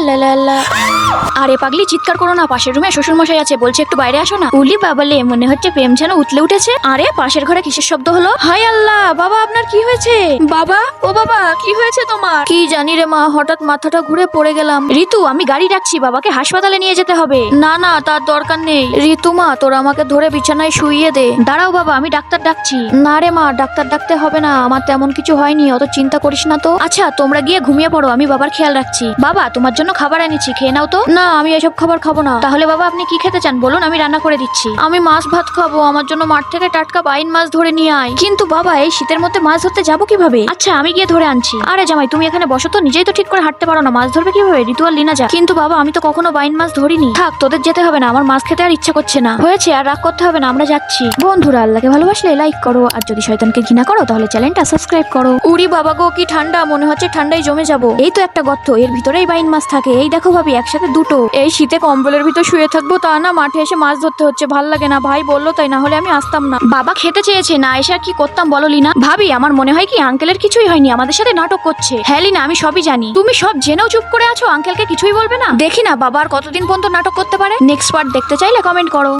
লা লা লা। আরে পাগলি চিৎকার করো না, পাশের রুমে শ্বশুর মশাই আছে, বলছে একটু বাইরে আসো না। উলি বাবালে, মনে হচ্ছে প্রেম যেন উতলে উঠেছে। আরে পাশের ঘরে কিসের শব্দ হলো? হায় আল্লাহ, বাবা আপনার কি হয়েছে? বাবা, ও বাবা কি হয়েছে তোমার? কি জানি রে মা, হঠাৎ মাথাটা ঘুরে পড়ে গেলাম। ঋতু আমি গাড়ি ডাকছি, বাবাকে হাসপাতালে নিয়ে যেতে হবে। না না, তার দরকার নেই। ঋতু মা, তোরা আমাকে ধরে বিছানায় শুইয়ে দে। দাঁড়াও বাবা, আমি ডাক্তার ডাকছি। না রে মা, ডাক্তার ডাকতে হবে না, আমার তেমন কিছু হয়নি, অত চিন্তা করিস না তো। আচ্ছা তোমরা গিয়ে ঘুমিয়ে পড়ো, আমি বাবার খেয়াল রাখছি। বাবা তোমার জন্য খাবার এনেছি, খেয়ে নাও তো। না আমি এসব খাবার খাবো না। তাহলে বাবা আপনি কি খেতে চান বলুন, আমি রান্না করে দিচ্ছি। আমি মাছ ভাত খাবো, আমার জন্য মাঠ থেকে টাটকা বাইন মাছ ধরে নিয়ে আয়। কিন্তু বাবা এই শীতের মধ্যে মাছ ধরতে যাবো কিভাবে? আচ্ছা আমি গিয়ে ধরে আনছি। আরে জামাই তুমি এখানে বসো তো, নিজেই তো ঠিক করে হাঁটতে পারো না, মাছ ধরবে কিভাবে? ঋতু আর লিনা যা। কিন্তু বাবা আমি তো কখনো বাইন মাছ ধরিনি। থাক তোদের যেতে হবে না, আমার মাছ খেতে আর ইচ্ছা করছে না। হয়েছে, আর রাগ করতে হবে না, আমরা যাচ্ছি। বন্ধুরা আল্লাহকে ভালোবাসলে লাইক করো, আর যদি শয়তানকে ঘৃণা করো তাহলে চ্যানেলটা সাবস্ক্রাইব করো। উড়ি বাবা গো, কি ঠান্ডা, মনে হচ্ছে ঠান্ডায় জমে যাবো। এই তো একটা গর্ত, এর ভিতরেই বাইন মাছ থাকে। এই দেখো ভাবি, একসাথে দুটো। এই শীতে কম্বলের ভিতর শুয়ে থাকবো, তা না মাঠে এসে মাছ ধরতে হচ্ছে। ভাল লাগে না, ভাই বললো তাই, না হলে আমি আসতাম না। বাবা খেতে চেয়েছে, না এসে আর কি করতাম বলো লিনা? ভাবি আমার মনে হয় কি আঙ্কেলের কিছুই হয়নি, আমাদের সাথে নাটক করছে। হ্যাঁ লিনা আমি সবই জানি। তুমি সব জেনেও চুপ করে আছো, আঙ্কেলকে কিছুই বলবে না? দেখি না বাবা আর কতদিন পর্যন্ত নাটক করতে পারে। নেক্সট পার্ট দেখতে চাইলে কমেন্ট করো।